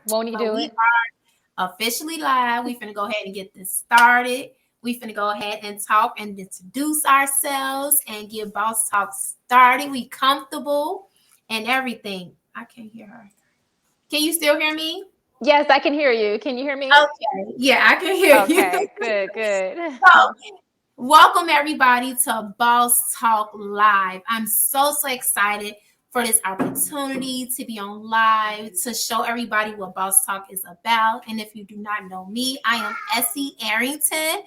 Won't you do we it? are officially live. We finna go ahead and get this started. We finna go ahead and talk and introduce ourselves and get Boss Talk started. We comfortable and everything. I can't hear her. Can you still hear me? Yes, I can hear you. Can you hear me? Okay. Yeah, I can hear you. Okay, good, good. So, welcome everybody to Boss Talk Live. I'm so excited for this opportunity to be on live to show everybody what Boss Talk is about. And if you do not know me, I am Essie Arrington,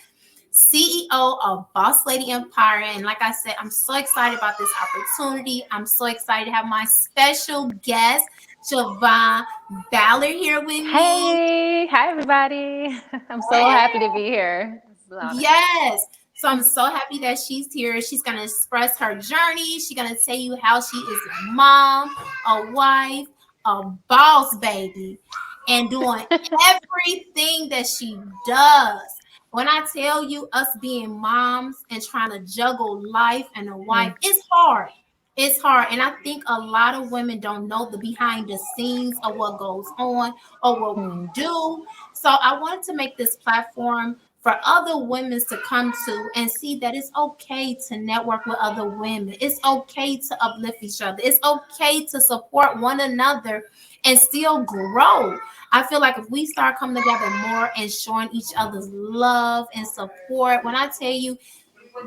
CEO of Boss Lady Empire. And like I said, I'm so excited about this opportunity. I'm so excited to have my special guest, Shavon Ballard, here with me. Hey, hi everybody. I'm so Hey. happy to be here. It's an honor. Yes. So I'm so happy that she's here. She's going to express her journey. She's going to tell you how she is a mom, a wife, a boss baby, and doing everything that she does. When I tell you us being moms and trying to juggle life and a wife, Mm. it's hard. It's hard. And I think a lot of women don't know the behind the scenes of what goes on or what we Mm. do. So I wanted to make this platform for other women to come to and see that it's okay to network with other women. It's okay to uplift each other. It's okay to support one another and still grow. I feel like if we start coming together more and showing each other's love and support, when I tell you,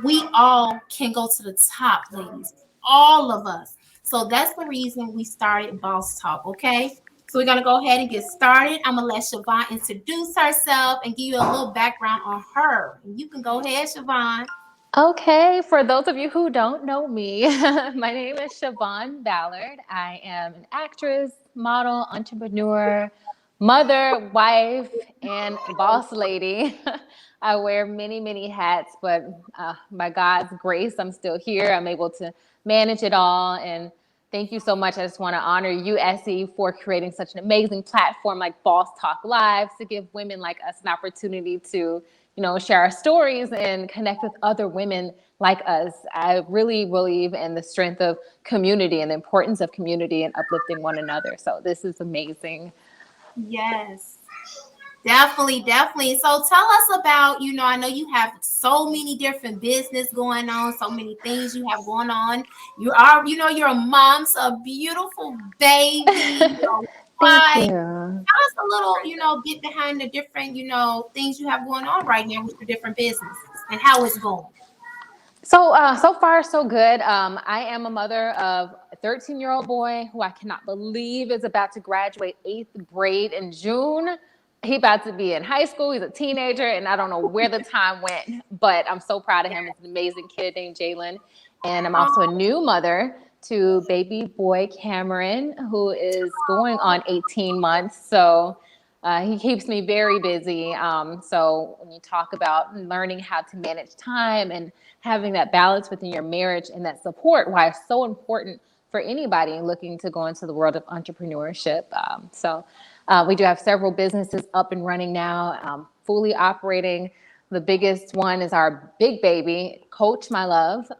we all can go to the top, ladies. All of us. So that's the reason we started Boss Talk, okay? So we're gonna go ahead and get started. I'm gonna let Shavon introduce herself and give you a little background on her. And you can go ahead, Shavon. Okay, for those of you who don't know me, my name is Shavon Ballard. I am an actress, model, entrepreneur, mother, wife, and boss lady. I wear many, many hats, but by God's grace, I'm still here. I'm able to manage it all. And thank you so much. I just want to honor you, Essie, for creating such an amazing platform like Boss Talk Live to give women like us an opportunity to share our stories and connect with other women like us. I really believe in the strength of community and the importance of community and uplifting one another. So this is amazing. Yes. Definitely. So tell us about, I know you have so many different business going on, so many things you have going on. You're a mom, so a beautiful baby, your Thank wife. you. Tell us a little, get behind the different, things you have going on right now with your different businesses and how it's going. So far, so good. I am a mother of a 13-year-old boy who I cannot believe is about to graduate 8th grade in June. He's about to be in high school. He's a teenager, and I don't know where the time went, but I'm so proud of him. He's an amazing kid named Jalen. And I'm also a new mother to baby boy Cameron, who is going on 18 months. So he keeps me very busy. So when you talk about learning how to manage time and having that balance within your marriage and that support, why it's so important for anybody looking to go into the world of entrepreneurship. We do have several businesses up and running now, fully operating. The biggest one is our big baby, Coach My Love.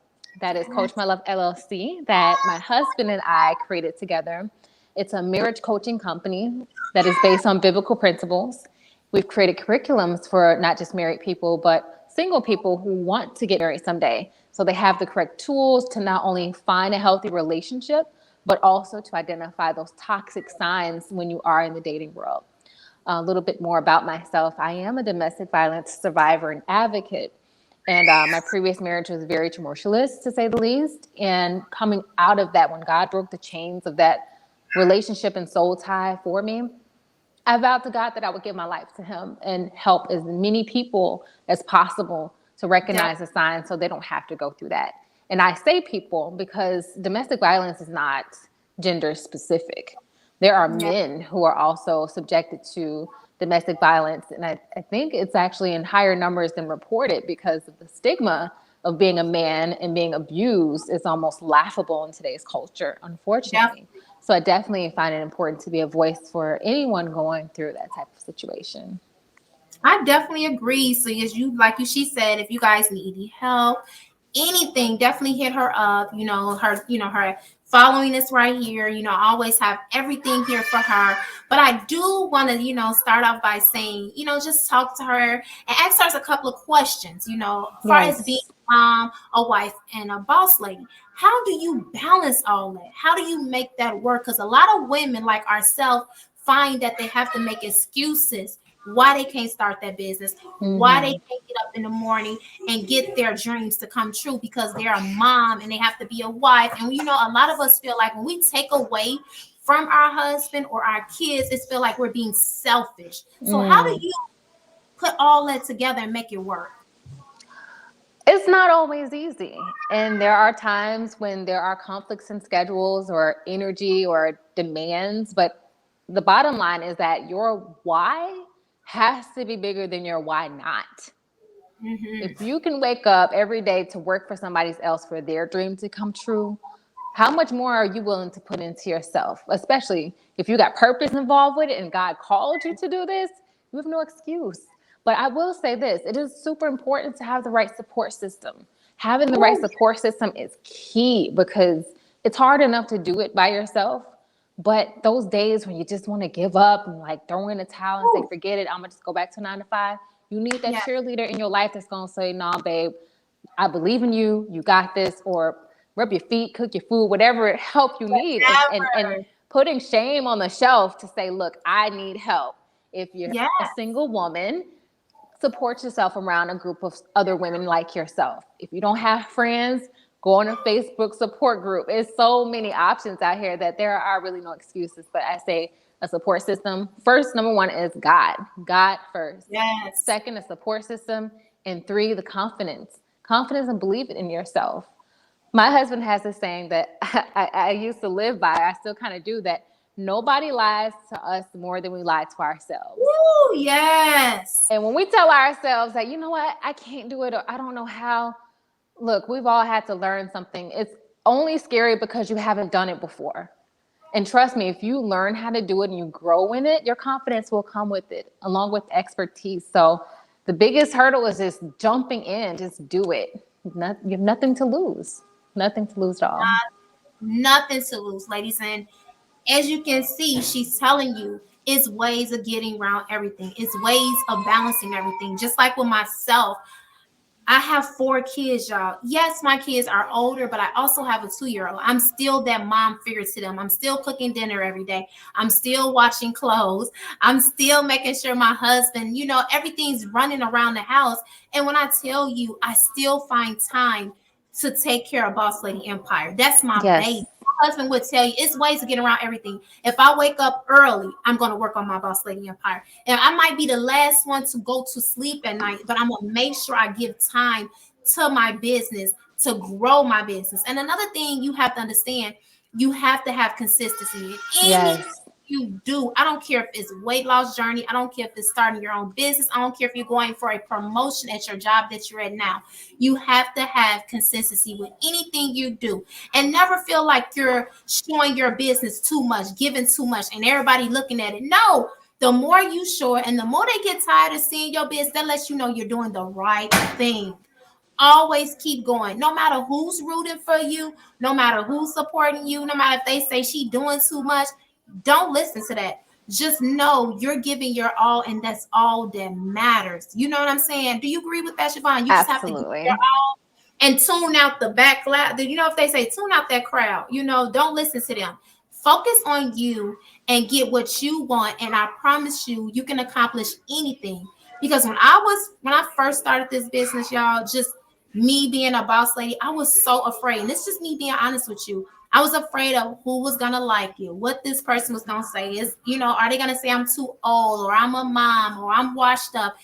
That is Coach My Love LLC that my husband and I created together. It's a marriage coaching company that is based on biblical principles. We've created curriculums for not just married people, but single people who want to get married someday. So they have the correct tools to not only find a healthy relationship, but also to identify those toxic signs when you are in the dating world. A little bit more about myself. I am a domestic violence survivor and advocate. And my previous marriage was very tumultuous, to say the least. And coming out of that, when God broke the chains of that relationship and soul tie for me, I vowed to God that I would give my life to him and help as many people as possible to recognize the signs so they don't have to go through that. And I say people because domestic violence is not gender specific. There are men who are also subjected to domestic violence. And I think it's actually in higher numbers than reported because of the stigma of being a man and being abused is almost laughable in today's culture, unfortunately. So I definitely find it important to be a voice for anyone going through that type of situation. I definitely agree. So as she said, if you guys need any help, anything, definitely hit her up. Her following this right here. I always have everything here for her. But I do want to, start off by saying, just talk to her and ask her a couple of questions, as far as being Yes. a mom, a wife, and a boss lady. How do you balance all that? How do you make that work? Because a lot of women like ourselves find that they have to make excuses why they can't start that business, why they Hmm. can't get up in the morning and get their dreams to come true because they're a mom and they have to be a wife. And a lot of us feel like when we take away from our husband or our kids, it's feel like we're being selfish. So how do Mm. you put all that together and make it work? It's not always easy. And there are times when there are conflicts in schedules or energy or demands. But the bottom line is that your why has to be bigger than your why not. Mm-hmm. If you can wake up every day to work for somebody else for their dream to come true, how much more are you willing to put into yourself? Especially if you got purpose involved with it and God called you to do this, you have no excuse. But I will say this, it is super important to have the right support system. Having the right Oh, support system is key because it's hard enough to do it by yourself. But those days when you just want to give up and like throw in the towel and say, oh, forget it, I'm gonna just go back to 9 to 5. You need that yeah, cheerleader in your life that's gonna say, nah, babe, I believe in you, you got this, or rub your feet, cook your food, whatever help you need. And never. putting shame on the shelf to say, look, I need help. If you're Yeah, a single woman, support yourself around a group of other women like yourself. If you don't have friends, go on a Facebook support group. There's so many options out here that there are really no excuses. But I say a support system. First, number one is God. God first. yes. Second, a support system. And three, the confidence. Confidence and believing in yourself. My husband has this saying that I used to live by. I still kind of do that. Nobody lies to us more than we lie to ourselves. Woo, yes. And when we tell ourselves that, you know what, I can't do it or I don't know how, look, we've all had to learn something. It's only scary because you haven't done it before. And trust me, if you learn how to do it and you grow in it, your confidence will come with it, along with expertise. So the biggest hurdle is just jumping in, just do it. You have nothing to lose. Nothing to lose at all. Nothing to lose, ladies. And as you can see, she's telling you it's ways of getting around everything. It's ways of balancing everything. Just like with myself, I have 4 kids, y'all. Yes, my kids are older, but I also have a 2-year-old. I'm still that mom figure to them. I'm still cooking dinner every day. I'm still washing clothes. I'm still making sure my husband, everything's running around the house. And when I tell you, I still find time to take care of Boss Lady Empire. That's my baby. Yes. My husband would tell you it's ways to get around everything. If I wake up early, I'm going to work on my Boss Lady Empire. And I might be the last one to go to sleep at night, but I'm going to make sure I give time to my business to grow my business. And another thing you have to understand, you have to have consistency in anything Yes. you do. I don't care if it's weight loss journey. I don't care if it's starting your own business. I don't care if you're going for a promotion at your job that you're at now. You have to have consistency with anything you do and never feel like you're showing your business too much, giving too much, and everybody looking at it. No, the more you show it and the more they get tired of seeing your business, that lets you know you're doing the right thing. Always keep going, no matter who's rooting for you, no matter who's supporting you, no matter if they say she doing too much. Don't listen to that. Just know you're giving your all, and that's all that matters. You know what I'm saying? Do you agree with that, Shavon? You just have to give your Absolutely. all and tune out the backlash. If they say tune out that crowd, don't listen to them. Focus on you and get what you want, and I promise you, you can accomplish anything. Because when I first started this business, y'all, just me being a boss lady, I was so afraid. And it's just me being honest with you. I was afraid of who was gonna like you, what this person was gonna say. Are they gonna say I'm too old or I'm a mom or I'm washed up?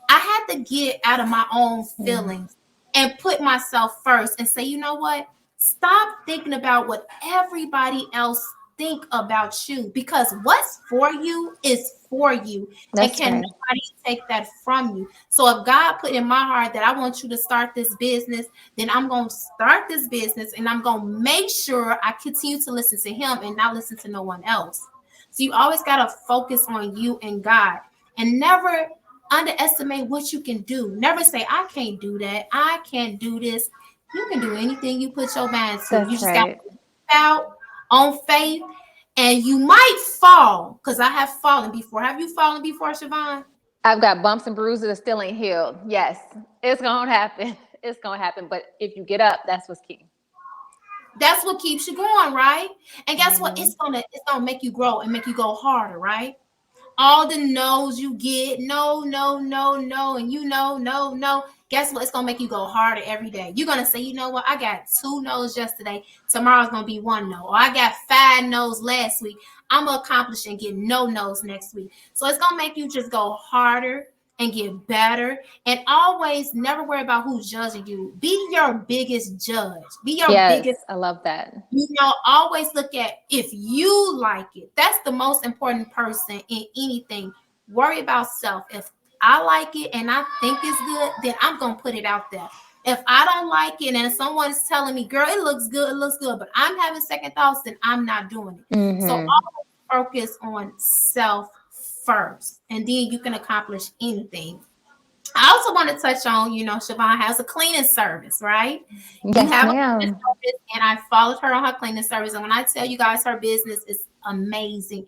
I had to get out of my own Mm. feelings and put myself first and say, you know what? Stop thinking about what everybody else think about you, because what's for you is for you and That's can right. nobody take that from you. So if God put in my heart that I want you to start this business, then I'm going to start this business and I'm going to make sure I continue to listen to him and not listen to no one else. So you always got to focus on you and God, and never underestimate what you can do. Never say, I can't do that. I can't do this. You can do anything you put your mind to. You That's just got right. to out on faith, and you might fall, because I have fallen before. Have you fallen before, Shavon? I've got bumps and bruises that still ain't healed. Yes, it's gonna happen. It's gonna happen. But if you get up, that's what's key. That's what keeps you going, right? And guess what? Hmm. It's gonna make you grow and make you go harder, right? All the no's you get, no, no, no, no, and no, no. Guess what? It's gonna make you go harder every day. You're gonna say, you know what? I got 2 no's yesterday. Tomorrow's gonna be 1 no. Or I got 5 no's last week. I'm gonna accomplish and get no no's next week. So it's gonna make you just go harder and get better. And always never worry about who's judging you. Be your biggest judge. Be your biggest, Yes, I love that. always look at if you like it. That's the most important person in anything. Worry about self. If I like it and I think it's good, then I'm gonna put it out there. If I don't like it and someone's telling me, girl, it looks good, but I'm having second thoughts, then I'm not doing it. So Hmm. always focus on self first, and then you can accomplish anything. I also want to touch on, Shavon has a cleaning service, right? You Yes, have a cleaning ma'am. service, and I followed her on her cleaning service. And when I tell you guys, her business is amazing.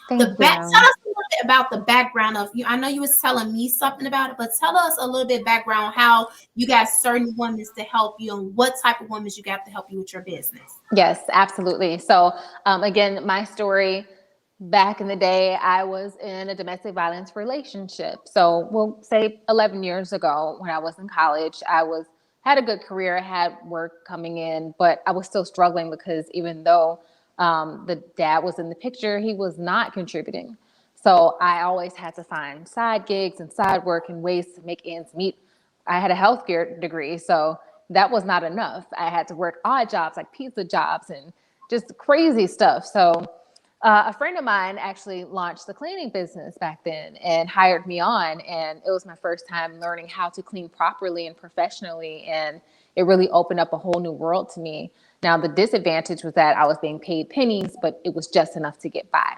Thank Tell you. us a little bit about the background of you. I know you was telling me something about it, but tell us a little bit background how you got certain women to help you and what type of women you got to help you with your business. Yes, absolutely. So, again, my story back in the day, I was in a domestic violence relationship. So, we'll say 11 years ago when I was in college, I was had a good career, had work coming in, but I was still struggling because even though the dad was in the picture, he was not contributing. So, I always had to find side gigs and side work and ways to make ends meet. I had a healthcare degree, so that was not enough. I had to work odd jobs like pizza jobs and just crazy stuff. So a friend of mine actually launched the cleaning business back then and hired me on. And it was my first time learning how to clean properly and professionally. And it really opened up a whole new world to me. Now, the disadvantage was that I was being paid pennies, but it was just enough to get by.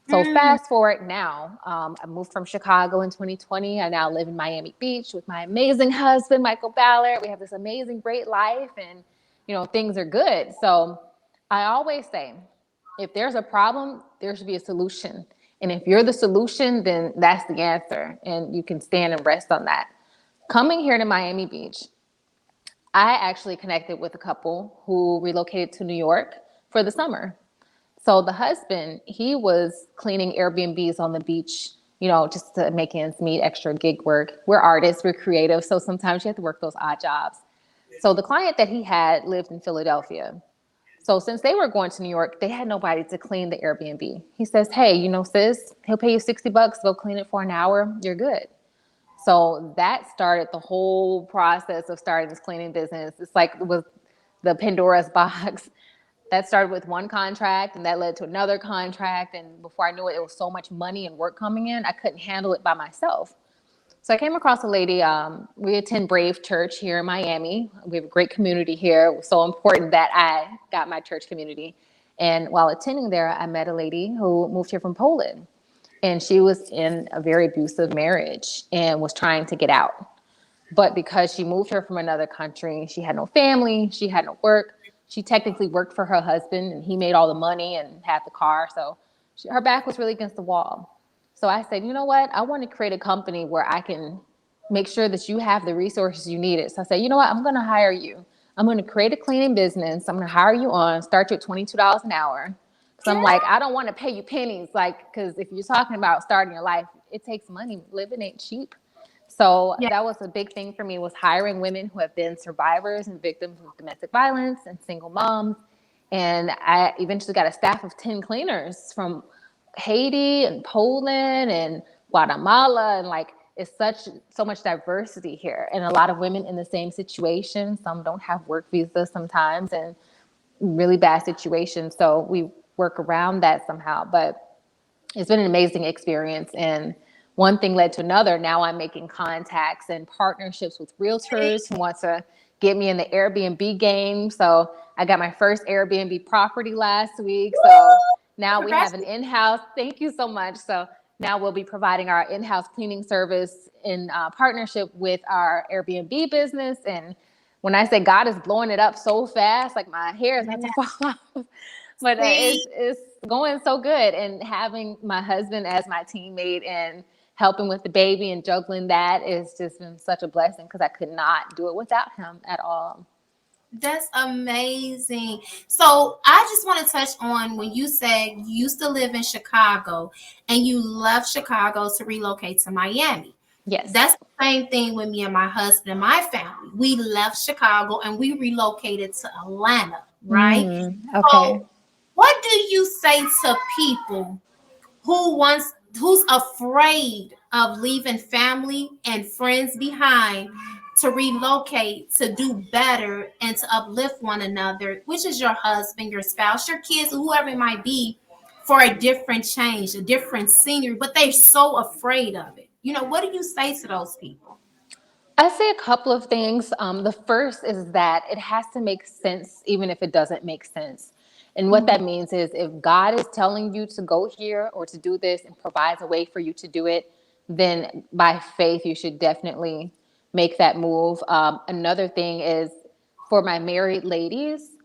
So Mm, fast forward now, I moved from Chicago in 2020. I now live in Miami Beach with my amazing husband, Michael Ballard. We have this amazing, great life, and things are good. So I always say, if there's a problem, there should be a solution. And if you're the solution, then that's the answer, and you can stand and rest on that. Coming here to Miami Beach, I actually connected with a couple who relocated to New York for the summer. So the husband, he was cleaning Airbnbs on the beach, just to make ends meet, extra gig work. We're artists, we're creative, so sometimes you have to work those odd jobs. So the client that he had lived in Philadelphia. So since they were going to New York, they had nobody to clean the Airbnb. He says, "Hey, sis, he'll pay you $60, go clean it for an hour, you're good." So that started the whole process of starting this cleaning business. It's like with the Pandora's box. That started with one contract and that led to another contract. And before I knew it, it was so much money and work coming in, I couldn't handle it by myself. So I came across a lady. We attend Brave Church here in Miami. We have a great community here. It was so important that I got my church community. And while attending there, I met a lady who moved here from Poland. And she was in a very abusive marriage and was trying to get out. But because she moved here from another country, she had no family, she had no work. She technically worked for her husband, and he made all the money and had the car. So her back was really against the wall. So I said, you know what? I want to create a company where I can make sure that you have the resources you need. So I said, you know what? I'm going to hire you. I'm going to create a cleaning business. I'm going to hire you on, start you at $22 an hour. Because I'm like, I don't want to pay you pennies. Like, because if you're talking about starting your life, it takes money. Living ain't cheap. So yeah. that was a big thing for me, was hiring women who have been survivors and victims of domestic violence and single moms. And I eventually got a staff of 10 cleaners from Haiti and Poland and Guatemala. And like, it's so much diversity here, and a lot of women in the same situation. Some don't have work visas sometimes, and really bad situations. So we work around that somehow. But it's been an amazing experience. And one thing led to another. Now I'm making contacts and partnerships with realtors who want to get me in the Airbnb game. So I got my first Airbnb property last week. So now we have an Congratulations. in-house. Thank you so much. So now we'll be providing our in-house cleaning service in partnership with our Airbnb business. And when I say God is blowing it up so fast, like my hair is about to fall off. But See, it's going so good, and having my husband as my teammate and helping with the baby and juggling that is just been such a blessing because I could not do it without him at all. that's amazing. So I just want to touch on when you said you used to live in Chicago and you left Chicago to relocate to Miami. Yes. That's the same thing with me and my husband and my family. We left Chicago and we relocated to Atlanta, right? Okay. So what do you say to people who's afraid of leaving family and friends behind to relocate to do better and to uplift one another, which is your husband, your spouse, your kids, whoever it might be, for a different change, a different scenery, but they're so afraid of it. What do you say to those people? I say a couple of things. The first is that it has to make sense, even if it doesn't make sense. And what that means is if God is telling you to go here or to do this and provides a way for you to do it, then by faith, you should definitely make that move. Another thing is for my married ladies,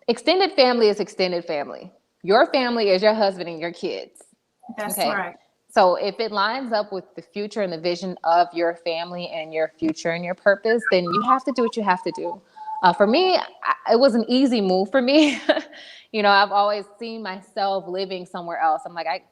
extended family is extended family. Your family is your husband and your kids. That's Okay. right. So if it lines up with the future and the vision of your family and your future and your purpose, then you have to do what you have to do. For me, it was an easy move for me. I've always seen myself living somewhere else. I'm like, I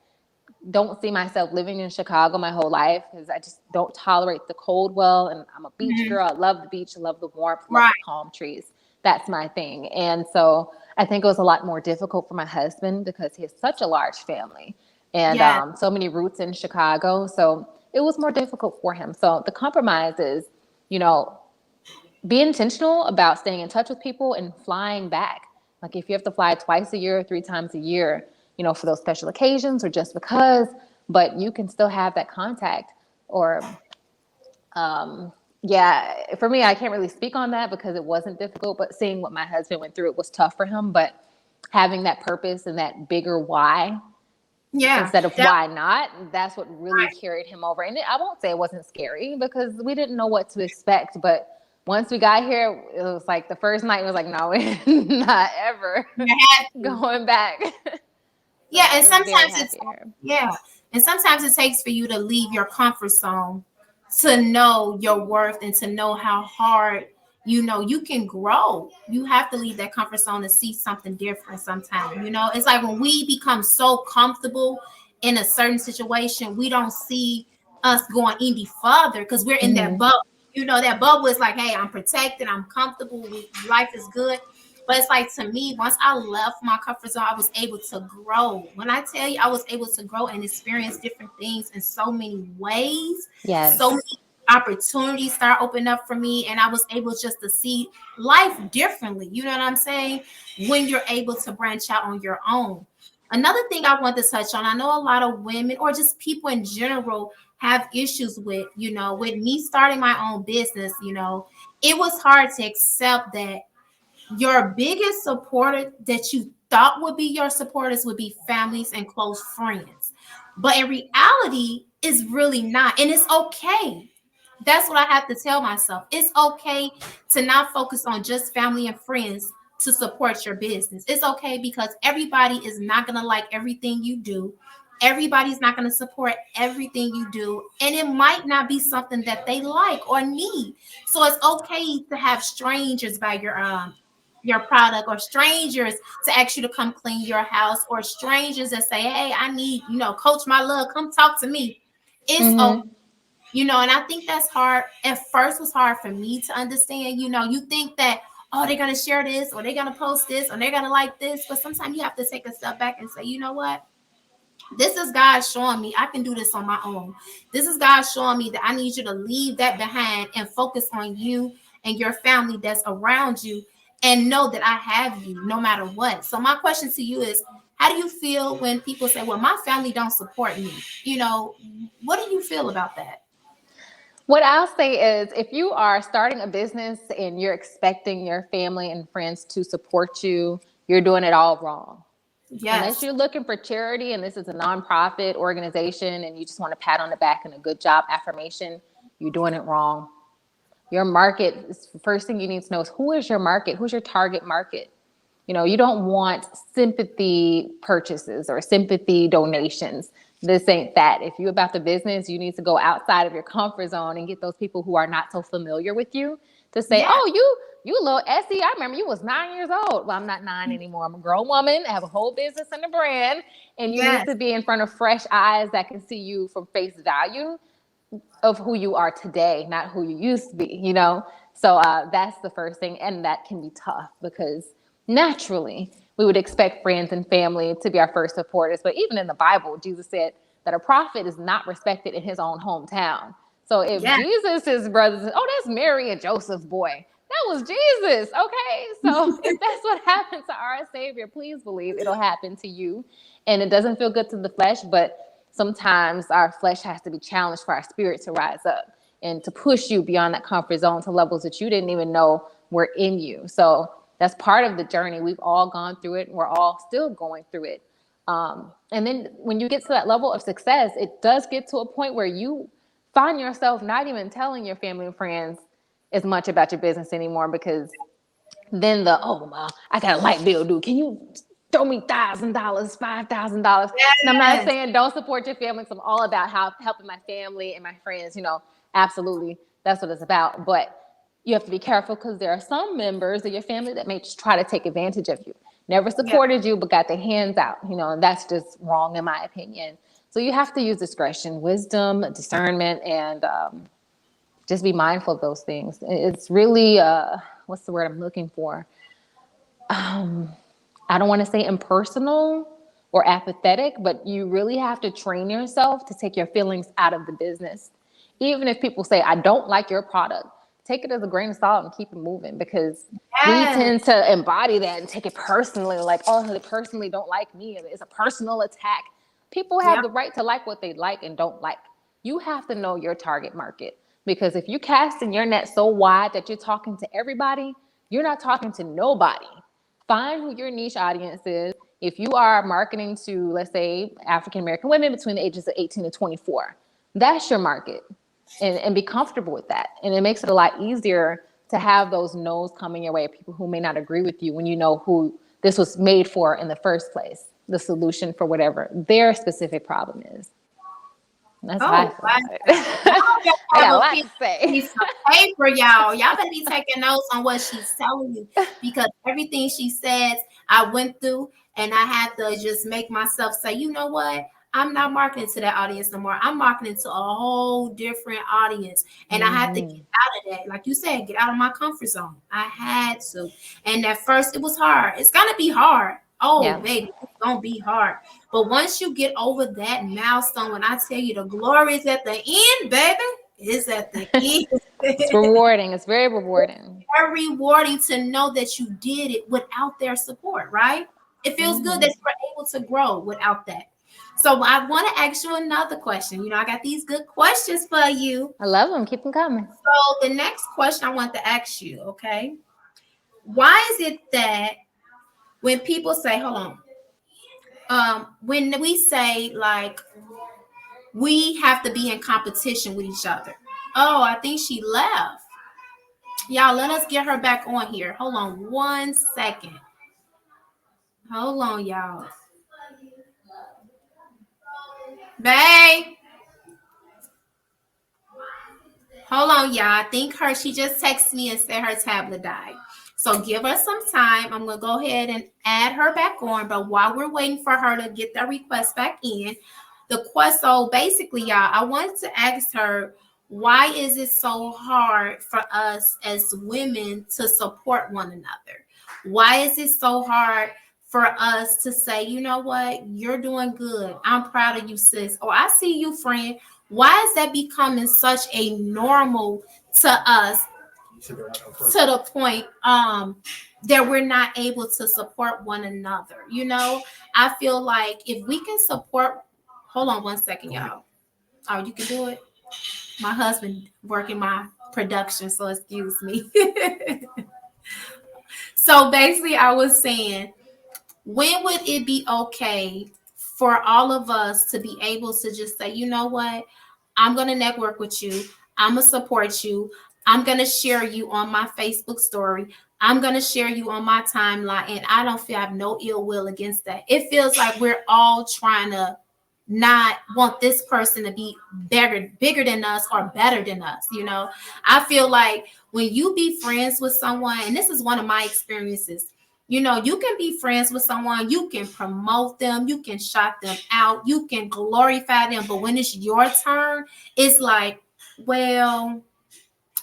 don't see myself living in Chicago my whole life because I just don't tolerate the cold well. And I'm a beach Mhm. girl. I love the beach. I love the warmth, love Right. the palm trees. That's my thing. And so I think it was a lot more difficult for my husband because he has such a large family and Yes. so many roots in Chicago. So it was more difficult for him. So the compromise is, you know, be intentional about staying in touch with people and flying back. Like if you have to fly twice a year, 3 times a year, for those special occasions or just because, but you can still have that contact. Or, yeah, for me, I can't really speak on that because it wasn't difficult, but seeing what my husband went through, it was tough for him. But having that purpose and that bigger why Yeah. instead of That why not, that's what really right. carried him over. And I won't say it wasn't scary because we didn't know what to expect, but once we got here, it was like the first night was like, no, we're not ever You had to. going back. Yeah, So and we're very sometimes happy here. it takes for you to leave your comfort zone to know your worth and to know how hard you can grow. You have to leave that comfort zone to see something different sometimes. It's like when we become so comfortable in a certain situation, we don't see us going any further because we're in that Hmm. bubble. That bubble is like, hey, I'm protected, I'm comfortable, life is good. But it's like to me, once I left my comfort zone, I was able to grow. When I tell you I was able to grow and experience different things in so many ways, so Yes. many opportunities start opening up for me, and I was able just to see life differently. You know what I'm saying? When you're able to branch out on your own. Another thing I want to touch on, I know a lot of women or just people in general have issues with me starting my own business, it was hard to accept that your biggest supporter that you thought would be your supporters would be families and close friends. But in reality, it's really not. And it's okay. That's what I have to tell myself. It's okay to not focus on just family and friends to support your business. It's okay because everybody is not going to like everything you do. Everybody's not going to support everything you do. And it might not be something that they like or need. So it's okay to have strangers by your product or strangers to ask you to come clean your house or strangers that say, hey, I need, coach my love, come talk to me. It's okay. Hmm. And I think that's hard. At first was hard for me to understand. You think that, oh, they're gonna share this or they're gonna post this or they're gonna like this. But sometimes you have to take a step back and say, you know what? This is God showing me I can do this on my own. This is God showing me that I need you to leave that behind and focus on you and your family that's around you and know that I have you no matter what. So my question to you is, how do you feel when people say, well, my family don't support me? What do you feel about that? What I'll say is if you are starting a business and you're expecting your family and friends to support you, you're doing it all wrong. Unless Yes. you're looking for charity and this is a nonprofit organization and you just want a pat on the back and a good job affirmation, you're doing it wrong. Your market is the first thing you need to know is who is your market? Who's your target market? You don't want sympathy purchases or sympathy donations. This ain't that. If you're about the business, you need to go outside of your comfort zone and get those people who are not so familiar with you to say, Yeah. oh, you little Essie, I remember you was 9 years old. Well, I'm not 9 anymore. I'm a grown woman. I have a whole business and a brand. And you need Yes. to be in front of fresh eyes that can see you from face value of who you are today, not who you used to be. So that's the first thing. And that can be tough because naturally we would expect friends and family to be our first supporters. But even in the Bible, Jesus said that a prophet is not respected in his own hometown. So if Yes. Jesus' brothers, oh, that's Mary and Joseph's boy. That was Jesus. Okay. So if that's what happened to our Savior, please believe it'll happen to you. And it doesn't feel good to the flesh, but sometimes our flesh has to be challenged for our spirit to rise up and to push you beyond that comfort zone to levels that you didn't even know were in you. So that's part of the journey. We've all gone through it. And we're all still going through it. And then when you get to that level of success, it does get to a point where you find yourself not even telling your family and friends as much about your business anymore, because then I got a light bill due. Can you throw me $1,000, $5,000? And I'm not Yes. saying don't support your family. I'm all about helping my family and my friends. Absolutely, that's what it's about. But you have to be careful because there are some members of your family that may just try to take advantage of you. Never Yeah. supported you, but got their hands out. And that's just wrong in my opinion. So you have to use discretion, wisdom, discernment, and just be mindful of those things. It's really, what's the word I'm looking for? I don't want to say impersonal or apathetic, but you really have to train yourself to take your feelings out of the business. Even if people say, I don't like your product, take it as a grain of salt and keep it moving, because we Yes. tend to embody that and take it personally, like, oh, they personally don't like me. It's a personal attack. People have Yep. the right to like what they like and don't like. You have to know your target market, because if you casting your net so wide that you're talking to everybody, you're not talking to nobody. Find who your niche audience is. If you are marketing to, let's say, African American women between the ages of 18 and 24, that's your market. And be comfortable with that. And it makes it a lot easier to have those no's coming your way, people who may not agree with you, when you know who this was made for in the first place, the solution for whatever their specific problem is. And that's how I Oh, feel wow. about it. Y'all I better got a have a lot to say. piece of paper, y'all. Y'all better be taking notes on what she's telling you, because everything she says, I went through, and I had to just make myself say, you know what? I'm not marketing to that audience no more. I'm marketing to a whole different audience. And I had to get out of that. Like you said, get out of my comfort zone. I had to. And at first it was hard. It's gonna be hard. Oh, Yeah. baby, it's gonna be hard. But once you get over that milestone, when I tell you the glory is at the end, baby, it's at the end. It's rewarding. It's very rewarding. Very rewarding to know that you did it without their support, right? It feels good that you're able to grow without that. So I want to ask you another question. I got these good questions for you. I love them. Keep them coming. So the next question I want to ask you, okay? Why is it that when people say, hold on, when we say like we have to be in competition with each other? Oh, I think she left. Y'all, let us get her back on here. Hold on 1 second. Hold on, y'all. Babe. Hold on, y'all. I think she just texted me and said her tablet died. So give her some time. I'm going to go ahead and add her back on. But while we're waiting for her to get that request back in, so basically, y'all, I wanted to ask her, why is it so hard for us as women to support one another? Why is it so hard for us to say, you know what, you're doing good. I'm proud of you, sis. Or I see you, friend. Why is that becoming such a normal to us, to the point that we're not able to support one another? I feel like if we can support, hold on 1 second, y'all. Oh, you can do it. My husband working my production, so excuse me. So basically, I was saying, when would it be okay for all of us to be able to just say, you know what, I'm going to network with you. I'm going to support you. I'm going to share you on my Facebook story. I'm going to share you on my timeline, and I don't feel I have no ill will against that. It feels like we're all trying to not want this person to be bigger than us or better than us. I feel like when you be friends with someone, and this is one of my experiences, you can be friends with someone, you can promote them, you can shout them out, you can glorify them, but when it's your turn, it's like, well,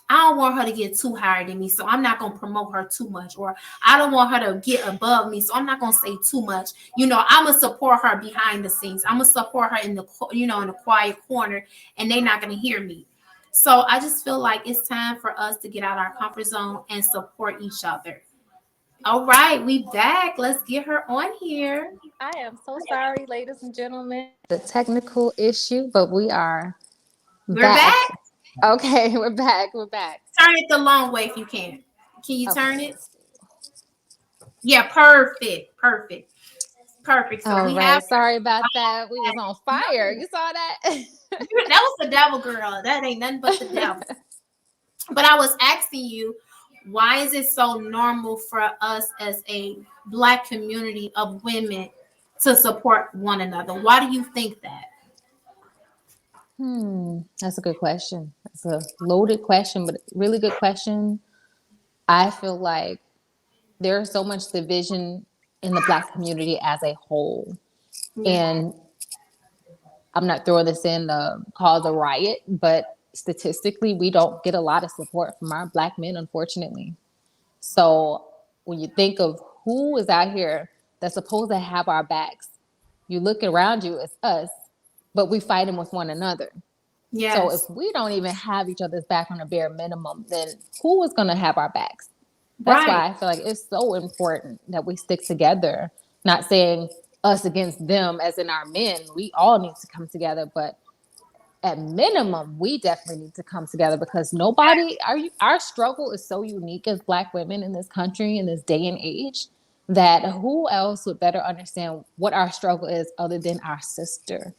I don't want her to get too higher than me, so I'm not going to promote her too much. Or I don't want her to get above me, so I'm not going to say too much. I'm going to support her behind the scenes. I'm going to support her in the quiet corner, and they're not going to hear me. So I just feel like it's time for us to get out of our comfort zone and support each other. All right, we back. Let's get her on here. I am so sorry, ladies and gentlemen. The technical issue, but we're back. Okay, we're back. Turn it the long way if you can. Can you turn it? Yeah, perfect. So all right. Sorry about that. We was on fire. You saw that? That was the devil, girl. That ain't nothing but the devil. But I was asking you, why is it so normal for us as a Black community of women to support one another? Why do you think that? That's a good question. It's a loaded question, but really good question. I feel like there's so much division in the Black community as a whole. And I'm not throwing this in to cause a riot, but statistically, we don't get a lot of support from our Black men, unfortunately. So when you think of who is out here that's supposed to have our backs, you look around you, it's us, but we fighting with one another. Yes. So if we don't even have each other's back on a bare minimum, then who is going to have our backs? That's why I feel like it's so important that we stick together, not saying us against them as in our men. We all need to come together, but at minimum, we definitely need to come together because our struggle is so unique as Black women in this country in this day and age that who else would better understand what our struggle is other than our sister?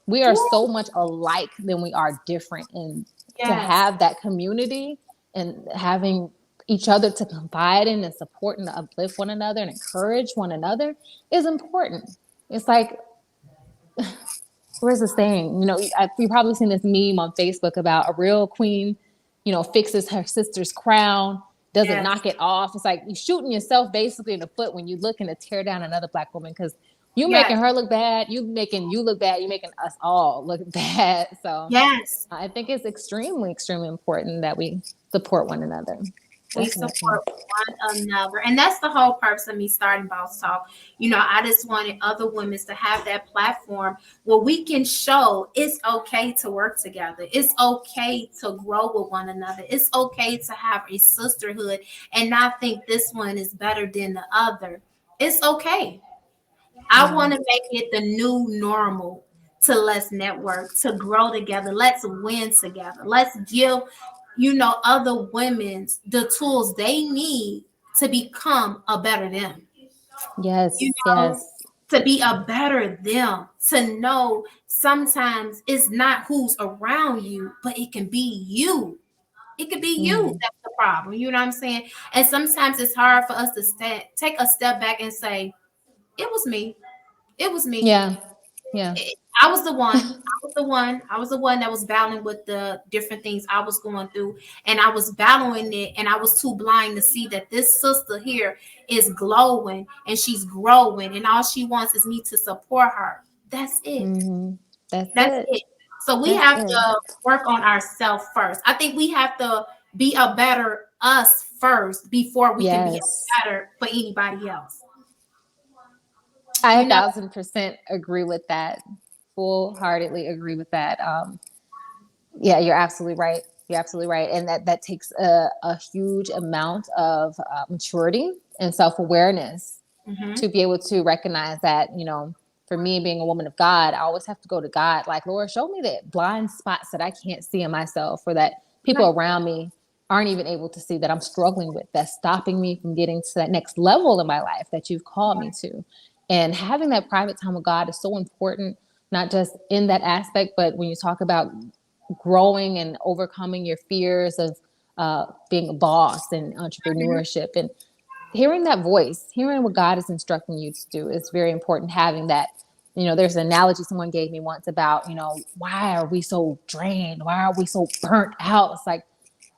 We are so much alike than we are different. And to have that community and having each other to confide in and support and uplift one another and encourage one another is important. It's like, where's the saying? You've probably seen this meme on Facebook about a real queen, fixes her sister's crown, doesn't knock it off. It's like you're shooting yourself basically in the foot when you're looking to tear down another Black woman because you making her look bad, you making you look bad, you making us all look bad. So I think it's extremely, extremely important that we support one another. We support one another. And that's the whole purpose of me starting Boss Talk. I just wanted other women to have that platform where we can show it's okay to work together. It's okay to grow with one another. It's okay to have a sisterhood and not think this one is better than the other. It's okay. I want to make it the new normal to let's network, to grow together. Let's win together. Let's give other women the tools they need to become a better them. Yes. To be a better them, to know sometimes it's not who's around you, but it can be you. It could be you. That's the problem. You know what I'm saying? And sometimes it's hard for us to take a step back and say, it was me. It was me. Yeah. I was the one. I was the one that was battling with the different things I was going through, and I was battling it, and I was too blind to see that this sister here is glowing and she's growing, and all she wants is me to support her. That's it. That's it. So we have to work on ourselves first. I think we have to be a better us first before we can be better for anybody else. I 1,000% agree with that. Full-heartedly agree with that. You're absolutely right. And that takes a huge amount of maturity and self-awareness to be able to recognize that, for me being a woman of God, I always have to go to God. Like, Lord, show me that blind spots that I can't see in myself or that people around me aren't even able to see that I'm struggling with, that's stopping me from getting to that next level in my life that you've called me to. And having that private time with God is so important, not just in that aspect, but when you talk about growing and overcoming your fears of being a boss and entrepreneurship, and hearing that voice, hearing what God is instructing you to do is very important. Having that, there's an analogy someone gave me once about, why are we so drained? Why are we so burnt out? It's like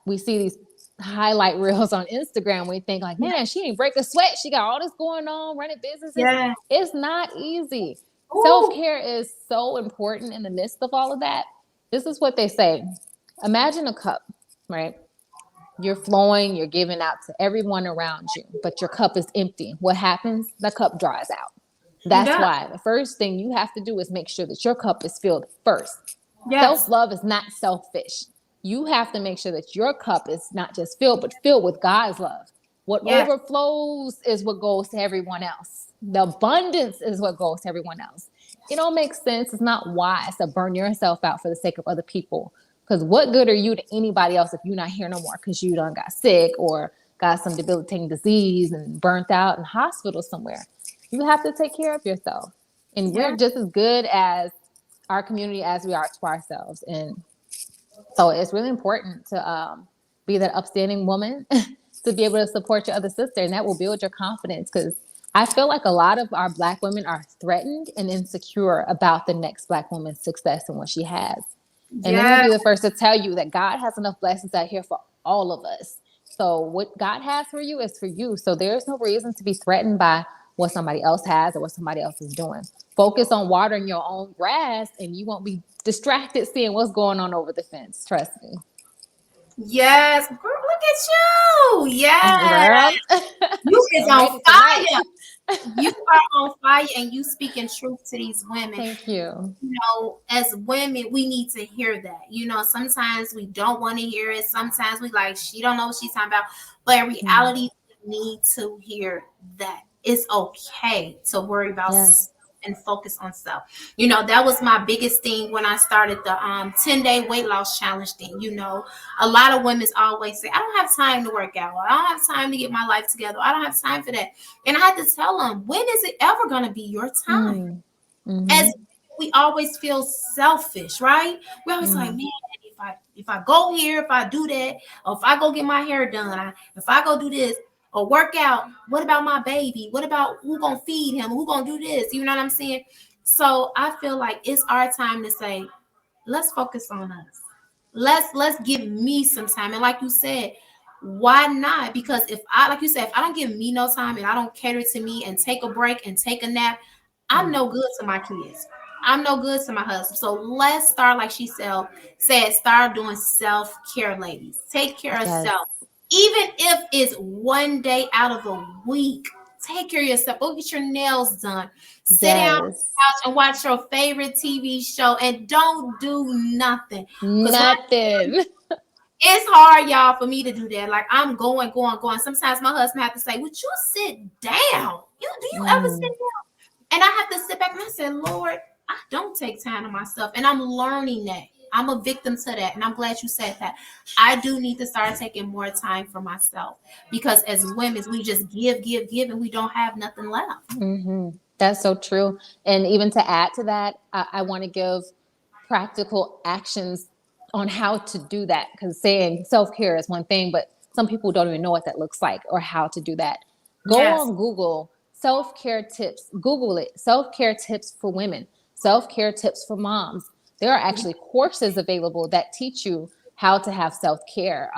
we see these highlight reels on Instagram. We think like, man, she ain't break a sweat. She got all this going on, running businesses. Yeah. It's not easy. Ooh. Self-care is so important in the midst of all of that. This is what they say. Imagine a cup, right? You're flowing, you're giving out to everyone around you, but your cup is empty. What happens? The cup dries out. That's why the first thing you have to do is make sure that your cup is filled first. Yes. Self-love is not selfish. You have to make sure that your cup is not just filled, but filled with God's love. What overflows is what goes to everyone else. The abundance is what goes to everyone else. It don't make sense. It's not wise to burn yourself out for the sake of other people. Because what good are you to anybody else if you're not here no more because you done got sick or got some debilitating disease and burnt out in hospital somewhere? You have to take care of yourself. And we're just as good as our community as we are to ourselves. And so it's really important to be that upstanding woman to be able to support your other sister. And that will build your confidence, because I feel like a lot of our Black women are threatened and insecure about the next Black woman's success and what she has. And let me be the first to tell you that God has enough blessings out here for all of us. So what God has for you is for you. So there's no reason to be threatened by what somebody else has or what somebody else is doing. Focus on watering your own grass and you won't be distracted seeing what's going on over the fence. Trust me. Yes. Girl, look at you. Yes. You is on fire. You are on fire and you speaking truth to these women. Thank you. As women, we need to hear that. Sometimes we don't want to hear it. Sometimes we like, she don't know what she's talking about. But in reality, we need to hear that it's okay to worry about and focus on self. That was my biggest thing when I started the 10-day weight loss challenge thing. A lot of women always say, I don't have time to work out. I don't have time to get my life together. I don't have time for that. And I had to tell them, when is it ever going to be your time? As we always feel selfish, right? We always like, man, if I go here, if I do that, or if I go get my hair done, if I go do this, or work out, what about my baby? What about who gonna feed him? Who gonna do this? You know what I'm saying? So I feel like it's our time to say, let's focus on us. Let's give me some time. And like you said, why not? Because if I don't give me no time and I don't cater to me and take a break and take a nap, I'm no good to my kids. I'm no good to my husband. So let's start, like she said, start doing self-care, ladies. Take care of self. Even if it's one day out of a week, take care of yourself. Go get your nails done. Sit down on the couch and watch your favorite TV show and don't do nothing. Nothing. It's hard, y'all, for me to do that. Like, I'm going. Sometimes my husband has to say, would you sit down? Do you ever sit down? And I have to sit back and I said, Lord, I don't take time to myself. And I'm learning that. I'm a victim to that. And I'm glad you said that. I do need to start taking more time for myself, because as women, we just give, and we don't have nothing left. That's so true. And even to add to that, I want to give practical actions on how to do that. Because saying self-care is one thing, but some people don't even know what that looks like or how to do that. Go on Google, self-care tips. Google it. Self-care tips for women. Self-care tips for moms. There are actually courses available that teach you how to have self-care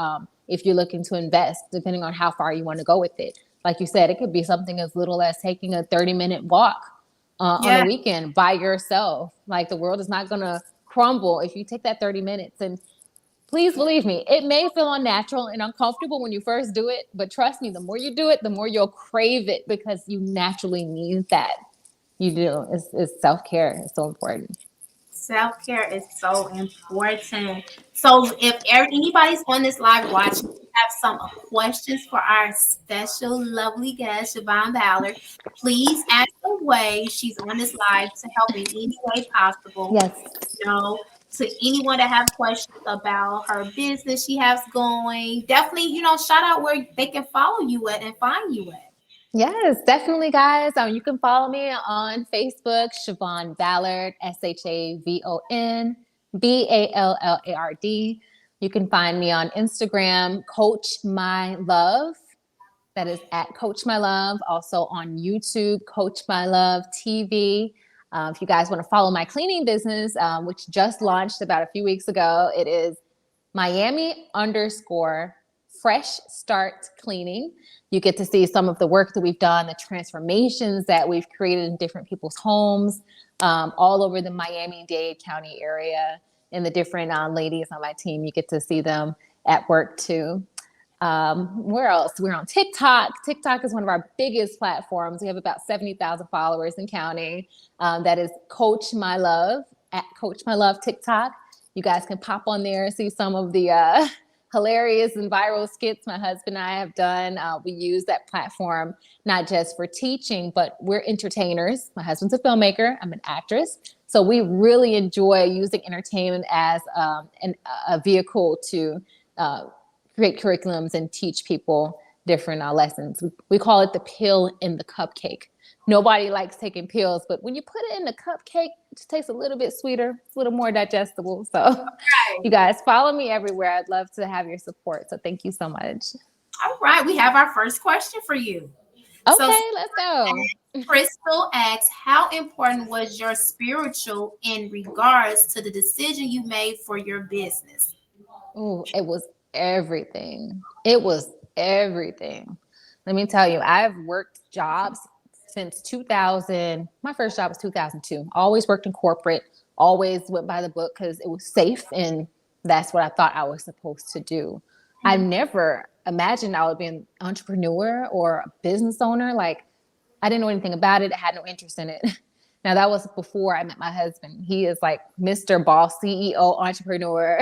if you're looking to invest, depending on how far you want to go with it. Like you said, it could be something as little as taking a 30-minute walk on a weekend by yourself. Like, the world is not going to crumble if you take that 30 minutes. And please believe me, it may feel unnatural and uncomfortable when you first do it, but trust me, the more you do it, the more you'll crave it, because you naturally need that. You do. It's self-care. It's so important. Self-care is so important. So if anybody's on this live watching, have some questions for our special lovely guest, Shavon Ballard, please ask away. She's on this live to help in any way possible. Yes. To anyone that have questions about her business she has going, definitely, shout out where they can follow you at and find you at. Yes, definitely, guys. You can follow me on Facebook, Shavon Ballard, ShavonBallard. You can find me on Instagram, Coach My Love. That is at Coach My Love. Also on YouTube, Coach My Love TV. If you guys want to follow my cleaning business, which just launched about a few weeks ago, it is Miami_Fresh Start Cleaning. You get to see some of the work that we've done, the transformations that we've created in different people's homes, all over the Miami-Dade County area. And the different ladies on my team, you get to see them at work too. Where else? We're on TikTok. TikTok is one of our biggest platforms. We have about 70,000 followers and counting. That is Coach My Love, at Coach My Love TikTok. You guys can pop on there and see some of the hilarious and viral skits my husband and I have done. We use that platform not just for teaching, but we're entertainers. My husband's a filmmaker. I'm an actress. So we really enjoy using entertainment as a vehicle to create curriculums and teach people different lessons. We call it the pill in the cupcake. Nobody likes taking pills, but when you put it in the cupcake, it just tastes a little bit sweeter, it's a little more digestible. So you guys follow me everywhere. I'd love to have your support. So thank you so much. All right. We have our first question for you. Okay, let's go. Crystal asks, how important was your spiritual in regards to the decision you made for your business? Oh, it was everything. It was everything. Let me tell you, I've worked jobs since 2000. My first job was 2002. Always worked in corporate, always went by the book because it was safe and that's what I thought I was supposed to do. I never imagined I would be an entrepreneur or a business owner. Like, I didn't know anything about it. I had no interest in it. Now, that was before I met my husband. He is like Mr. Boss, CEO, entrepreneur.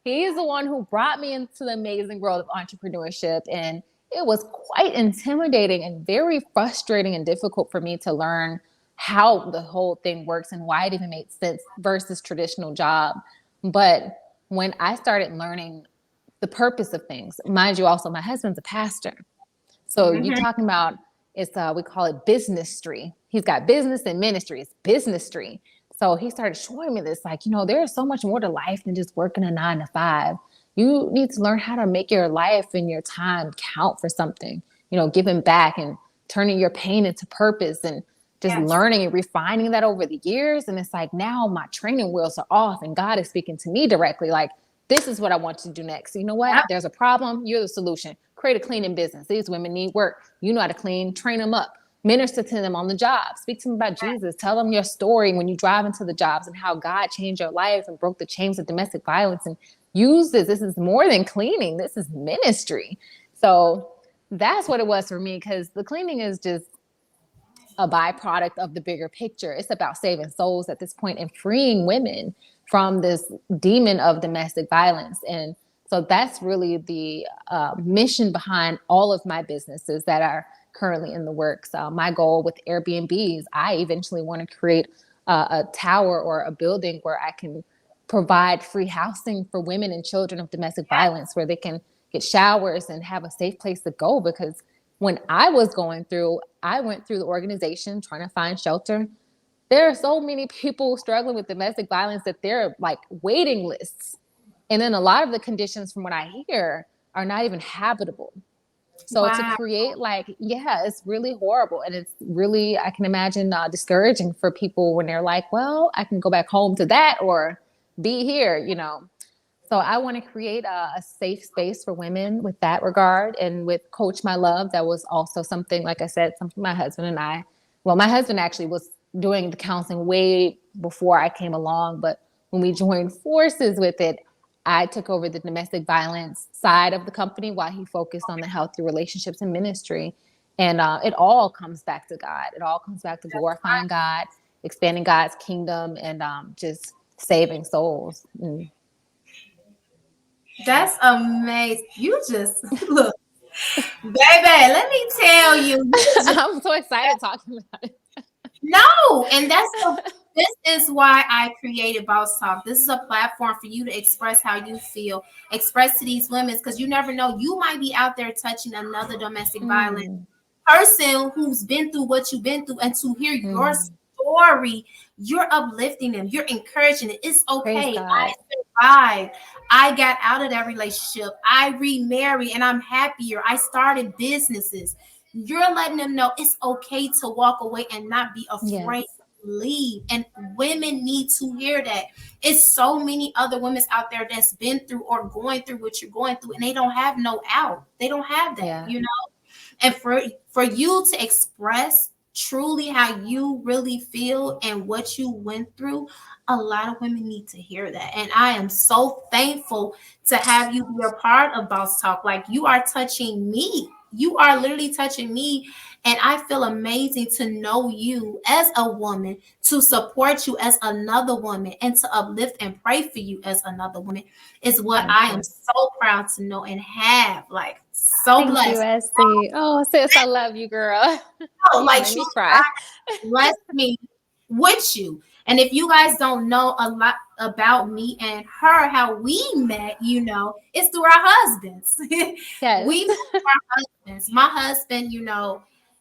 He is the one who brought me into the amazing world of entrepreneurship. And it was quite intimidating and very frustrating and difficult for me to learn how the whole thing works and why it even made sense versus traditional job. But when I started learning the purpose of things, mind you, also my husband's a pastor. So you're talking about, we call it businessry. He's got business and ministry. It's businessry. So he started showing me this, like, there's so much more to life than just working a 9 to 5. You need to learn how to make your life and your time count for something, giving back and turning your pain into purpose and just learning and refining that over the years. And it's like, now my training wheels are off and God is speaking to me directly. Like, this is what I want you to do next. You know what? Yep. There's a problem. You're the solution. Create a cleaning business. These women need work. You know how to clean, train them up. Minister to them on the job. Speak to them about Jesus. Tell them your story when you drive into the jobs and how God changed your life and broke the chains of domestic violence, and use this. This is more than cleaning. This is ministry. So that's what it was for me, because the cleaning is just a byproduct of the bigger picture. It's about saving souls at this point and freeing women from this demon of domestic violence. And so that's really the mission behind all of my businesses that are currently in the works. My goal with Airbnb is I eventually want to create a tower or a building where I can provide free housing for women and children of domestic violence, where they can get showers and have a safe place to go. Because when I was going through, I went through the organization trying to find shelter. There are so many people struggling with domestic violence that they're like waiting lists. And then a lot of the conditions, from what I hear, are not even habitable. So to create it's really horrible. And it's really, I can imagine, discouraging for people when they're like, well, I can go back home to that or be here, So I want to create a safe space for women with that regard. And with Coach My Love, that was also something, like I said, something my husband and I, my husband actually was doing the counseling way before I came along. But when we joined forces with it, I took over the domestic violence side of the company while he focused on the healthy relationships and ministry. And it all comes back to God. It all comes back to glorifying God, expanding God's kingdom, and just saving souls. That's amazing. You just look, baby, let me tell you. I'm so excited talking about it. No, and this is why I created Boss Talk. This is a platform for you to express how you feel, express to these women, because you never know, you might be out there touching another domestic violence person who's been through what you've been through, and to hear your story, you're uplifting them, you're encouraging it. It's okay. I spent survived. I got out of that relationship. I remarried and I'm happier. I started businesses. You're letting them know it's okay to walk away and not be afraid Yes. to leave. And women need to hear that. It's so many other women out there that's been through or going through what you're going through, and they don't have no out. They don't have that, Yeah. you know? And for you to express truly how you really feel and what you went through, a lot of women need to hear that. And I am so thankful to have you be a part of Boss Talk. Like, you are touching me. You are literally touching me. And I feel amazing to know you as a woman, to support you as another woman, and to uplift and pray for you as another woman is what Thank I am you. so proud to know and have. Like, so Thank you, blessed. Essie. Oh, sis, I love you, girl. No, You like, made truly, me cry. blessed me with you. And if you guys don't know a lot about me and her, how we met, it's through our husbands. Yes. We met through our husbands. My husband,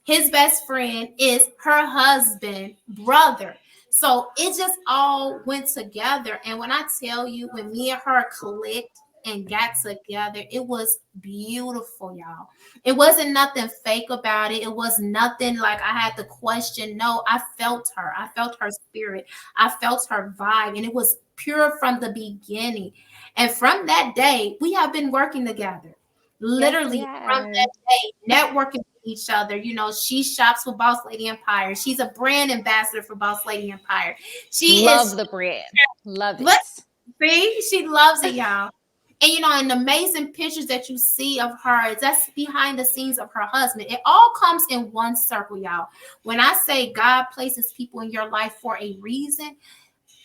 his best friend is her husband, brother. So it just all went together. And when I tell you, when me and her clicked and got together, it was beautiful, y'all. It wasn't nothing fake about it. It was nothing like I had to question. No, I felt her. I felt her spirit. I felt her vibe. And it was pure from the beginning. And from that day, we have been working together. Yes, we Literally from are. that day, networking with each other. She shops with Boss Lady Empire. She's a brand ambassador for Boss Lady Empire. She Love is, the brand. Love it. let's see, she loves it, y'all. And and amazing pictures that you see of her, that's behind the scenes of her husband. It all comes in one circle, y'all. When I say God places people in your life for a reason,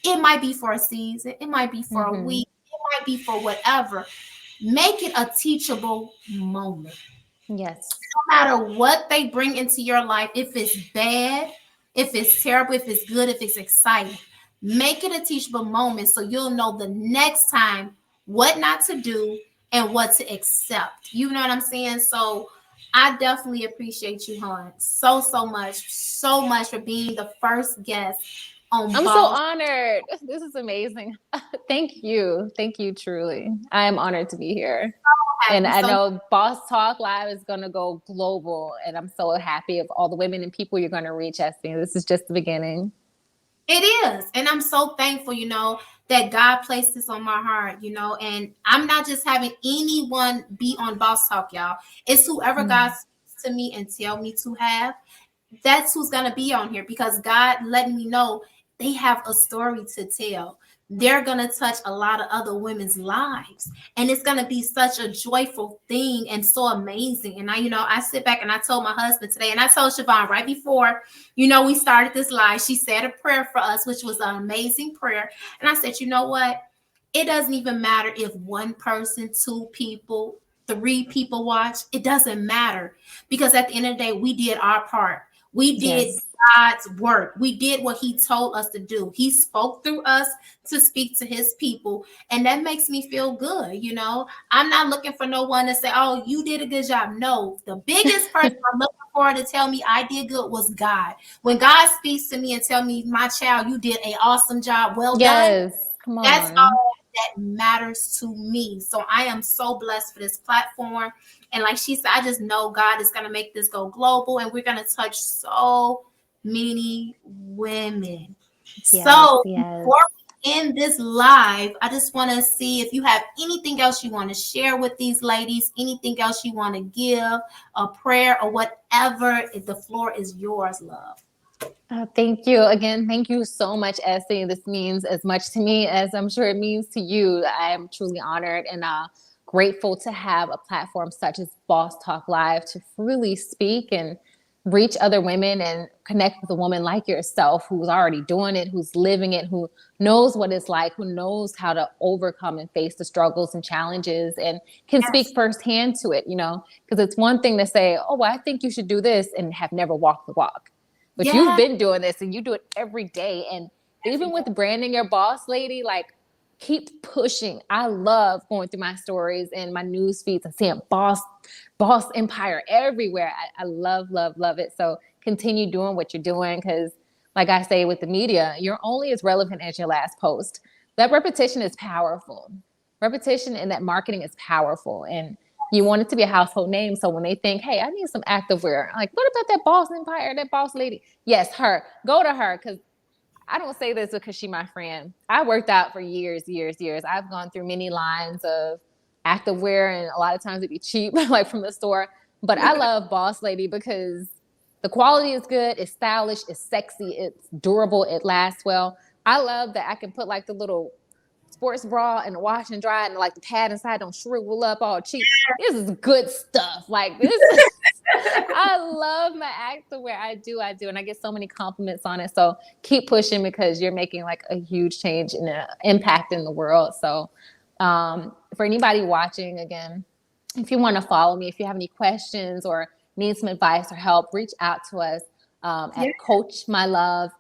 it might be for a season, it might be for a Mm-hmm. week, it might be for whatever. Make it a teachable moment. Yes. No matter what they bring into your life, if it's bad, if it's terrible, if it's good, if it's exciting, make it a teachable moment so you'll know the next time what not to do and what to accept. You know what I'm saying? So I definitely appreciate you, hon, so much for being the first guest on I'm so Boss. honored. This is amazing. Thank you. Thank you, truly. I am honored to be here. And Happy. I So know Boss Talk Live is going to go global. And I'm so happy of all the women and people you're going to reach, Essie. This is just the beginning. it is. And I'm so thankful, that God placed this on my heart, and I'm not just having anyone be on Boss Talk, y'all. It's whoever God Mm. speaks to me and tell me to have. That's who's going to be on here because God letting me know they have a story to tell. They're going to touch a lot of other women's lives. And it's going to be such a joyful thing and so amazing. And I sit back and I told my husband today, and I told Shavon right before, we started this live. She said a prayer for us, which was an amazing prayer. And I said, you know what? It doesn't even matter if one person, two people, three people watch. It doesn't matter because at the end of the day, we did our part. We did Yes. God's work. We did what He told us to do. He spoke through us to speak to His people. And that makes me feel good. I'm not looking for no one to say, oh, you did a good job. No, the biggest person I'm looking for to tell me I did good was God. When God speaks to me and tell me, my child, you did an awesome job. Well done. Yes. Come That's on. all that matters to me. So I am so blessed for this platform. And like she said, I just know God is going to make this go global and we're going to touch so many women. Yes. So Yes. before we end this live, I just want to see if you have anything else you want to share with these ladies, anything else you want to give, a prayer or whatever. The floor is yours, love. Thank you again. Thank you so much, Essie. This means as much to me as I'm sure it means to you. I am truly honored and grateful to have a platform such as Boss Talk Live to freely speak and reach other women and connect with a woman like yourself who's already doing it, who's living it, who knows what it's like, who knows how to overcome and face the struggles and challenges and can speak Yes. firsthand to it, because it's one thing to say, oh, well, I think you should do this and have never walked the walk. But you've Yes. been doing this and you do it every day. And even with branding your boss lady, like keep pushing. I love going through my stories and my news feeds and seeing boss empire everywhere. I love, love, love it. So continue doing what you're doing because like I say with the media, you're only as relevant as your last post. that repetition is powerful. Repetition and that marketing is powerful. And you want it to be a household name. So when they think, hey, I need some activewear, like, what about that Boss Empire, that boss lady? Yes, her. Go to her. Because I don't say this because she's my friend. I worked out for years. I've gone through many lines of activewear, and a lot of times it'd be cheap, like from the store. But I love Boss Lady because the quality is good, it's stylish, it's sexy, it's durable, it lasts well. I love that I can put like the little sports bra and wash and dry, and like the pad inside don't shrivel up all cheap. This is good stuff. Like this is, I love my activewear. I do. And I get so many compliments on it. So keep pushing because you're making like a huge change and an impact in the world. So for anybody watching, again, if you want to follow me, if you have any questions or need some advice or help, reach out to us at Coach My Love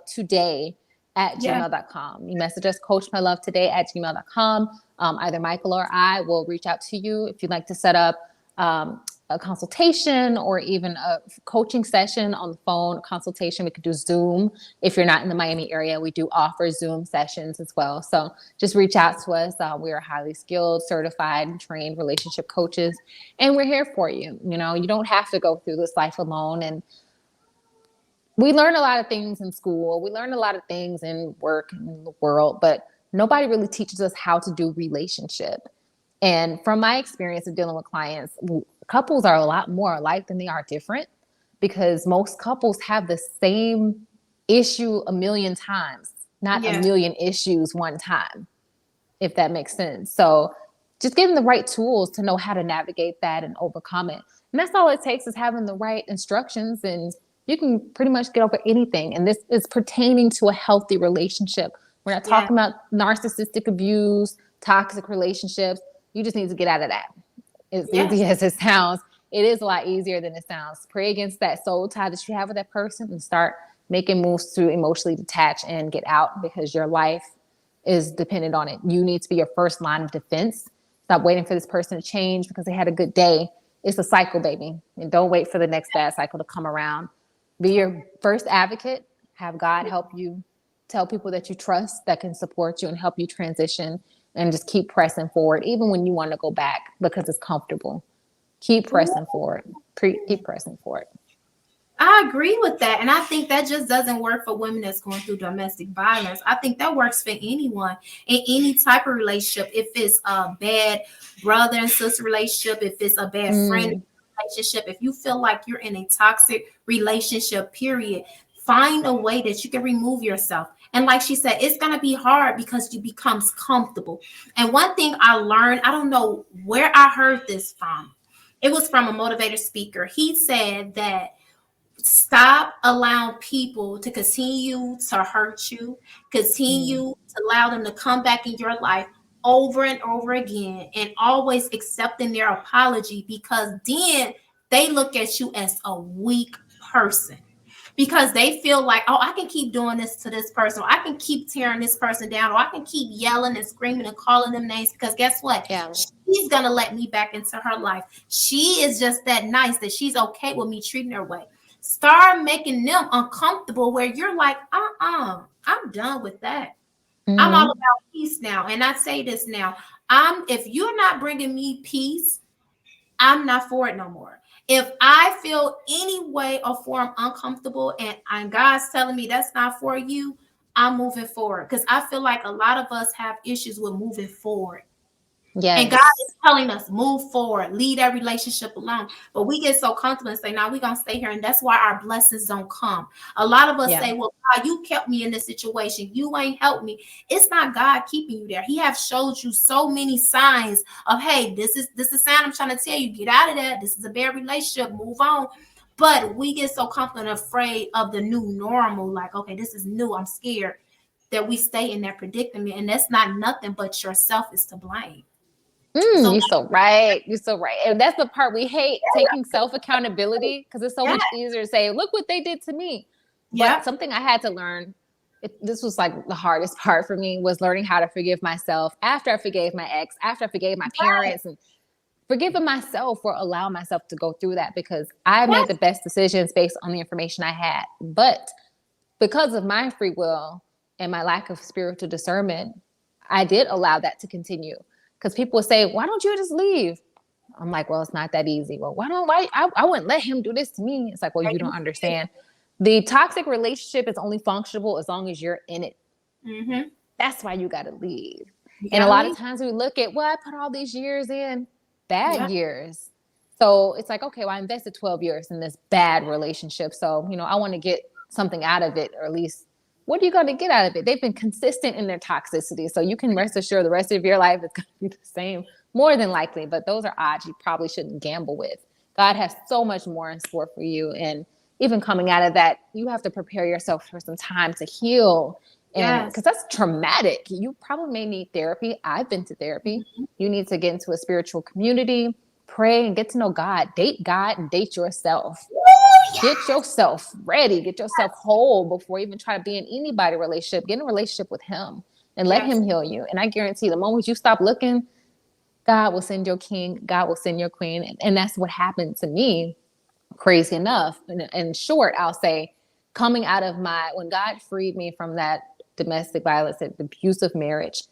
Today at gmail.com. You message us, Coach My Love Today at gmail.com. Either Michael or I will reach out to you if you'd like to set up a consultation or even a coaching session on the phone, consultation. We could do Zoom. If you're not in the Miami area, we do offer Zoom sessions as well. So just reach out to us. We are highly skilled, certified, and trained relationship coaches, and we're here for you. You know, you don't have to go through this life alone. And we learn a lot of things in school. We learn a lot of things in work and in the world, but nobody really teaches us how to do relationship. And from my experience of dealing with clients, couples are a lot more alike than they are different, because most couples have the same issue a million times, not a million issues one time, if that makes sense. So just getting the right tools to know how to navigate that and overcome it. And that's all it takes, is having the right instructions, and you can pretty much get over anything. And this is pertaining to a healthy relationship. We're not talking about narcissistic abuse, toxic relationships. You just need to get out of that. As easy as it sounds, it is a lot easier than it sounds. Pray against that soul tie that you have with that person and start making moves to emotionally detach and get out, because your life is dependent on it. You need to be your first line of defense. Stop waiting for this person to change because they had a good day. It's a cycle, baby. And don't wait for the next bad cycle to come around. Be your first advocate. Have God help you. Tell people that you trust that can support you and help you transition, and just keep pressing forward, even when you want to go back because it's comfortable. Keep pressing forward. Keep pressing forward. I agree with that. And I think that just doesn't work for women that's going through domestic violence. I think that works for anyone in any type of relationship. If it's a bad brother and sister relationship, if it's a bad friend relationship, if you feel like you're in a toxic relationship, period, find a way that you can remove yourself. And like she said, it's going to be hard because you become comfortable. And one thing I learned, I don't know where I heard this from. It was from a motivator speaker. He said that stop allowing people to continue to hurt you, continue to allow them to come back in your life over and over again, and always accepting their apology, because then they look at you as a weak person. Because they feel like, oh, I can keep doing this to this person, or I can keep tearing this person down, or I can keep yelling and screaming and calling them names, because guess what? She's going to let me back into her life. She is just that nice that she's okay with me treating her way. Start making them uncomfortable where you're like, I'm done with that. I'm all about peace now. And I say this now, if you're not bringing me peace, I'm not for it no more. If I feel any way or form uncomfortable and God's telling me that's not for you, I'm moving forward. Because I feel like a lot of us have issues with moving forward. Yes. And God is telling us, move forward, leave that relationship alone. But we get so comfortable and say, no, we're going to stay here. And that's why our blessings don't come. A lot of us say, well, God, you kept me in this situation. You ain't helped me. It's not God keeping you there. He have showed you so many signs of, hey, this is the sign I'm trying to tell you. Get out of that. This is a bad relationship. Move on. But we get so comfortable and afraid of the new normal. Like, okay, this is new. I'm scared, that we stay in that predicament. And that's not nothing but yourself is to blame. You're so right. You're so right. And that's the part we hate, taking self-accountability, because it's so much easier to say, look what they did to me. But something I had to learn, this was like the hardest part for me, was learning how to forgive myself after I forgave my ex, after I forgave my parents, and forgiving myself for allowing myself to go through that, because I made the best decisions based on the information I had. But because of my free will, and my lack of spiritual discernment, I did allow that to continue. Because people would say, why don't you just leave? I'm like, well, it's not that easy. Well, I wouldn't let him do this to me. It's like, well, you don't understand. The toxic relationship is only functionable as long as you're in it. Mm-hmm. That's why you got to leave. And a lot of times we look at, well, I put all these years in, bad years. So it's like, okay, well, I invested 12 years in this bad relationship. So, I want to get something out of it, or at least, what are you going to get out of it? They've been consistent in their toxicity. So you can rest assured the rest of your life is going to be the same, more than likely. But those are odds you probably shouldn't gamble with. God has so much more in store for you. And even coming out of that, you have to prepare yourself for some time to heal. And because that's traumatic. You probably may need therapy. I've been to therapy. Mm-hmm. You need to get into a spiritual community, pray, and get to know God. Date God and date yourself. Get yourself ready. Get yourself whole before you even try to be in anybody's relationship. Get in a relationship with him and let him heal you. And I guarantee the moment you stop looking, God will send your king. God will send your queen. And that's what happened to me, crazy enough. In short, I'll say, coming out of when God freed me from that domestic violence and abusive marriage,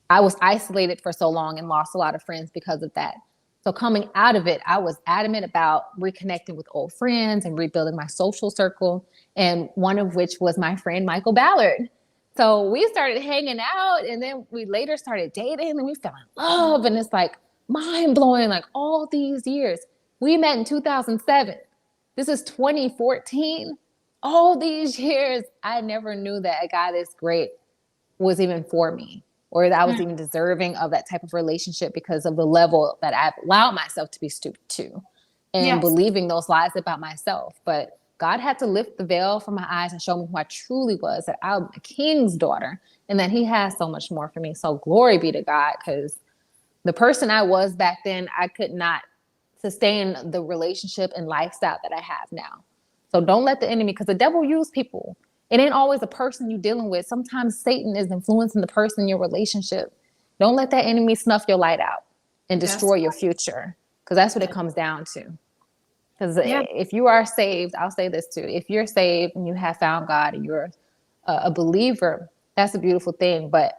I was isolated for so long and lost a lot of friends because of that. So coming out of it, I was adamant about reconnecting with old friends and rebuilding my social circle, and one of which was my friend Michael Ballard. So we started hanging out, and then we later started dating, and we fell in love, and it's like mind-blowing, like all these years. We met in 2007. This is 2014. All these years, I never knew that a guy this great was even for me, or that I was even deserving of that type of relationship because of the level that I've allowed myself to be stooped to and believing those lies about myself. But God had to lift the veil from my eyes and show me who I truly was, that I'm a king's daughter and that he has so much more for me. So glory be to God, because the person I was back then, I could not sustain the relationship and lifestyle that I have now. So don't let the enemy, because the devil use people. It ain't always a person you're dealing with. Sometimes Satan is influencing the person in your relationship. Don't let that enemy snuff your light out and destroy your future, because that's what it comes down to. Because if you are saved, I'll say this too. If you're saved and you have found God and you're a believer, that's a beautiful thing. But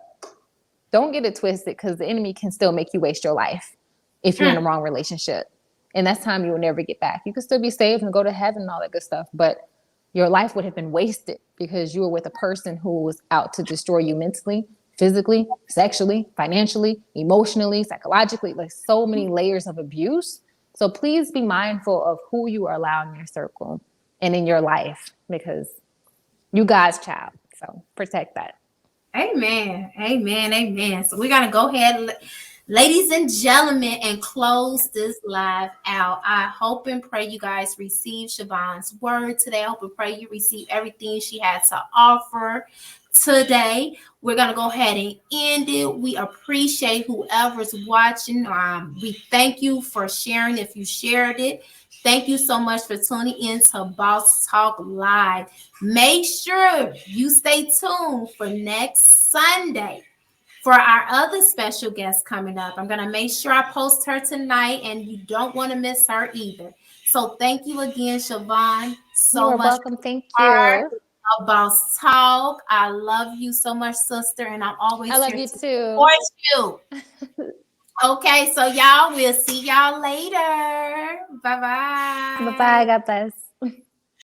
don't get it twisted, because the enemy can still make you waste your life if you're in the wrong relationship. And that's time you will never get back. You can still be saved and go to heaven and all that good stuff, but your life would have been wasted because you were with a person who was out to destroy you mentally, physically, sexually, financially, emotionally, psychologically, like so many layers of abuse. So please be mindful of who you are allowing in your circle and in your life, because you God's child. So protect that. Amen. Amen. Amen. So we're going to go ahead, ladies and gentlemen, and close this live out. I hope and pray you guys receive Shavon's word today. I hope and pray you receive everything she had to offer today. We're going to go ahead and end it. We appreciate whoever's watching. We thank you for sharing if you shared it. Thank you so much for tuning in to Boss Talk Live. Make sure you stay tuned for next Sunday for our other special guest coming up. I'm going to make sure I post her tonight, and you don't want to miss her either. So thank you again, Shavon. You're welcome. Thank you. Boss Talk. I love you so much, sister, and I'm always I love here you to too. support you. Okay, so y'all, we'll see y'all later. Bye-bye. Bye-bye. God bless.